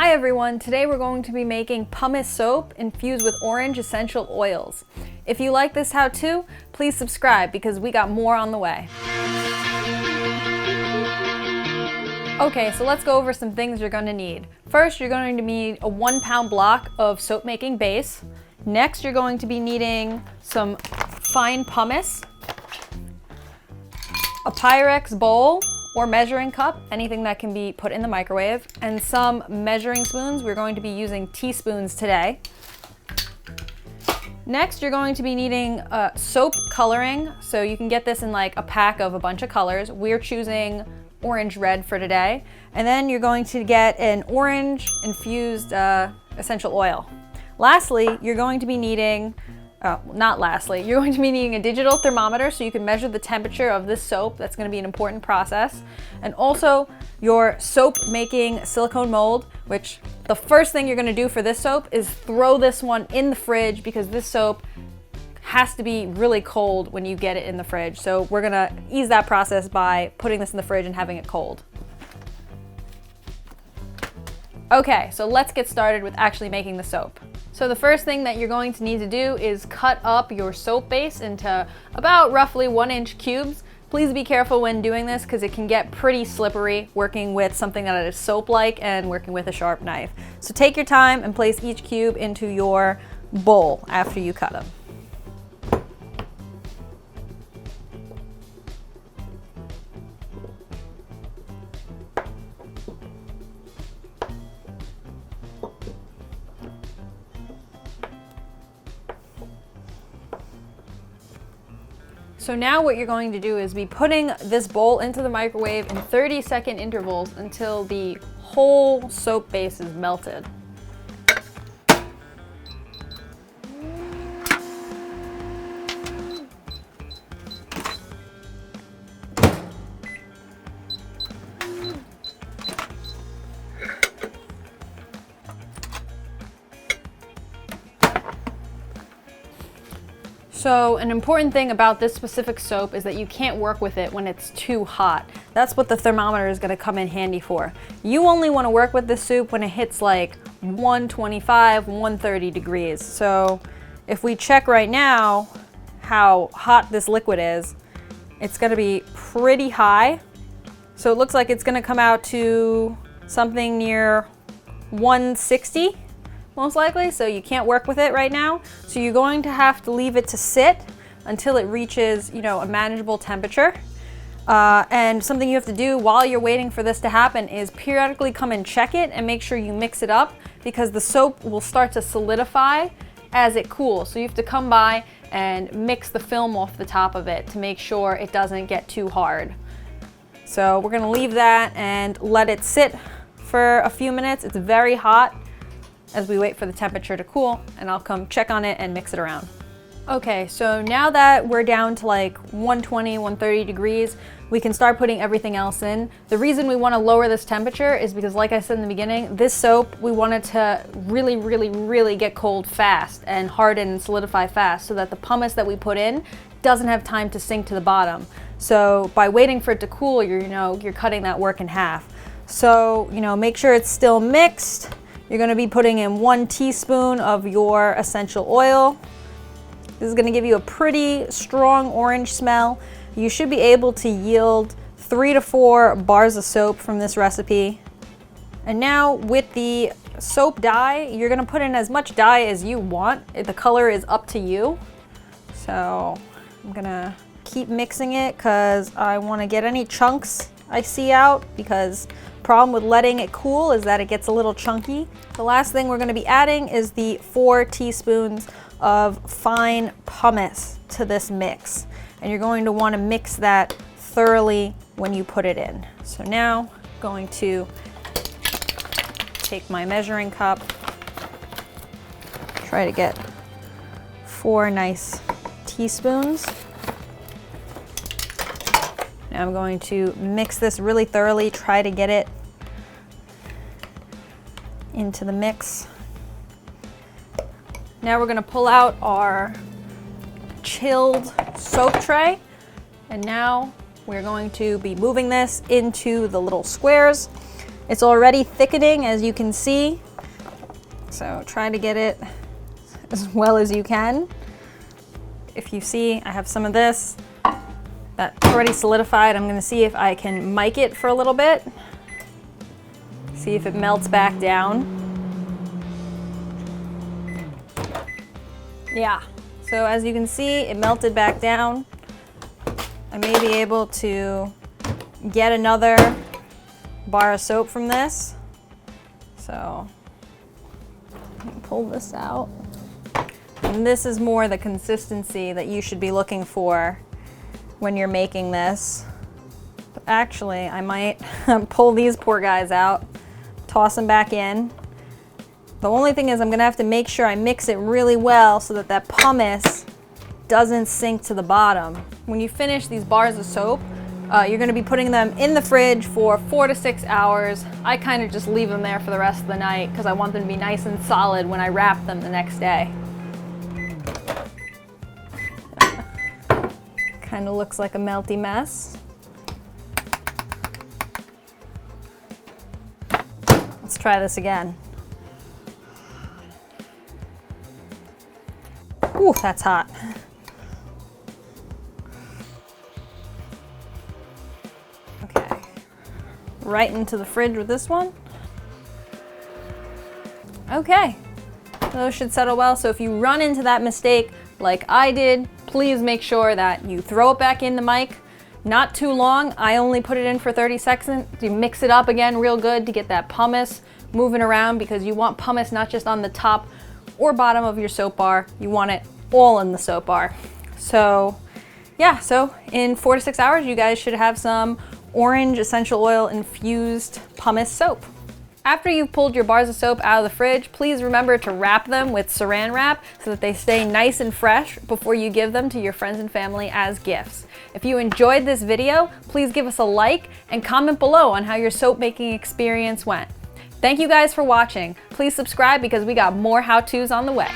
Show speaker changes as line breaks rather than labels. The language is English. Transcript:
Hi everyone, today we're going to be making pumice soap infused with orange essential oils. If you like this how-to, please subscribe because we got more on the way. Okay, so let's go over some things you're going to need. First, you're going to need a 1 pound block of soap making base. Next, you're going to be needing some fine pumice, a Pyrex bowl or measuring cup, anything that can be put in the microwave, and some measuring spoons. We're going to be using teaspoons today. Next, you're going to be needing soap coloring. So you can get this in like a pack of a bunch of colors. We're choosing orange red for today. And then you're going to get an orange-infused essential oil. Lastly, you're going to be needing you're going to be needing a digital thermometer so you can measure the temperature of this soap. That's going to be an important process. And also your soap making silicone mold, which the first thing you're going to do for this soap is throw this one in the fridge because this soap has to be really cold when you get it in the fridge. So we're going to ease that process by putting this in the fridge and having it cold. Okay, so let's get started with actually making the soap. So the first thing that you're going to need to do is cut up your soap base into about roughly 1-inch cubes. Please be careful when doing this because it can get pretty slippery working with something that is soap-like and working with a sharp knife. So take your time and place each cube into your bowl after you cut them. So now what you're going to do is be putting this bowl into the microwave in 30-second intervals until the whole soap base is melted. So an important thing about this specific soap is that you can't work with it when it's too hot. That's what the thermometer is going to come in handy for. You only want to work with this soup when it hits like 125, 130 degrees. So if we check right now how hot this liquid is, it's going to be pretty high. So it looks like it's going to come out to something near 160. Most likely, so you can't work with it right now. So you're going to have to leave it to sit until it reaches, a manageable temperature. And something you have to do while you're waiting for this to happen is periodically come and check it and make sure you mix it up because the soap will start to solidify as it cools. So you have to come by and mix the film off the top of it to make sure it doesn't get too hard. So we're gonna leave that and let it sit for a few minutes. It's very hot as we wait for the temperature to cool, and I'll come check on it and mix it around. Okay, so now that we're down to like 120, 130 degrees, we can start putting everything else in. The reason we want to lower this temperature is because, like I said in the beginning, this soap, we want it to really, really, really get cold fast and harden and solidify fast so that the pumice that we put in doesn't have time to sink to the bottom. So by waiting for it to cool, you're cutting that work in half. So, make sure it's still mixed. You're going to be putting in 1 teaspoon of your essential oil. This is going to give you a pretty strong orange smell. You should be able to yield 3 to 4 bars of soap from this recipe. And now with the soap dye, you're going to put in as much dye as you want. The color is up to you. So I'm going to keep mixing it because I want to get any chunks I see out, because problem with letting it cool is that it gets a little chunky. The last thing we're going to be adding is the 4 teaspoons of fine pumice to this mix. And you're going to want to mix that thoroughly when you put it in. So now I'm going to take my measuring cup, try to get 4 nice teaspoons. Now I'm going to mix this really thoroughly, try to get it into the mix. Now we're going to pull out our chilled soap tray, and now we're going to be moving this into the little squares. It's already thickening, as you can see. So try to get it as well as you can. If you see, I have some of this that's already solidified. I'm gonna see if I can mic it for a little bit. See if it melts back down. Yeah, so as you can see, it melted back down. I may be able to get another bar of soap from this. So, pull this out. And this is more the consistency that you should be looking for when you're making this. But actually, I might pull these poor guys out, toss them back in. The only thing is I'm gonna have to make sure I mix it really well so that that pumice doesn't sink to the bottom. When you finish these bars of soap, you're gonna be putting them in the fridge for 4 to 6 hours. I kind of just leave them there for the rest of the night because I want them to be nice and solid when I wrap them the next day. Kind of looks like a melty mess. Let's try this again. Ooh, that's hot. Okay, right into the fridge with this one. Okay, those should settle well. So if you run into that mistake like I did, please make sure that you throw it back in the mic. Not too long. I only put it in for 30 seconds. You mix it up again real good to get that pumice moving around, because you want pumice not just on the top or bottom of your soap bar. You want it all in the soap bar. So yeah, so in 4 to 6 hours, you guys should have some orange essential oil infused pumice soap. After you've pulled your bars of soap out of the fridge, please remember to wrap them with saran wrap so that they stay nice and fresh before you give them to your friends and family as gifts. If you enjoyed this video, please give us a like and comment below on how your soap making experience went. Thank you guys for watching. Please subscribe because we got more how-tos on the way.